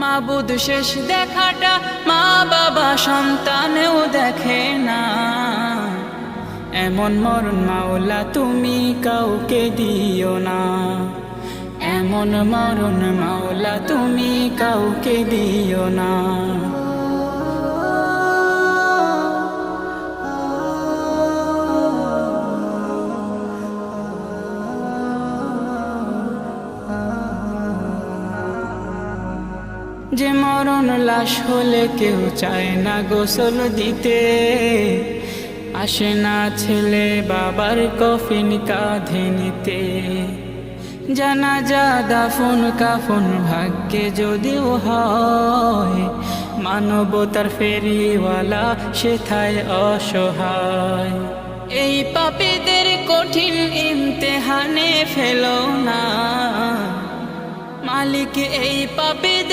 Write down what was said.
মাবুদ শেষ দেখাটা মা বাবা সন্তানেও দেখে না। এমন মরণ মাওলা তুমি কাউকে দিও না, এমন মরণ মাওলা তুমি কাউকে দিও না। যে মরণ লাশ হলে কেউ চায় না গোসল দিতে, আসে না ছেলে বাবার কফিন কাঁধে নিতে। জানাজা দাফন কাফন ভাগ্যে যদিও হয়, মানবতার ফেরিওয়ালা সেথায় অসহায়। এই পাপীদের কঠিন ইমতেহানে ফেলো না, মালিক এই পাপীদের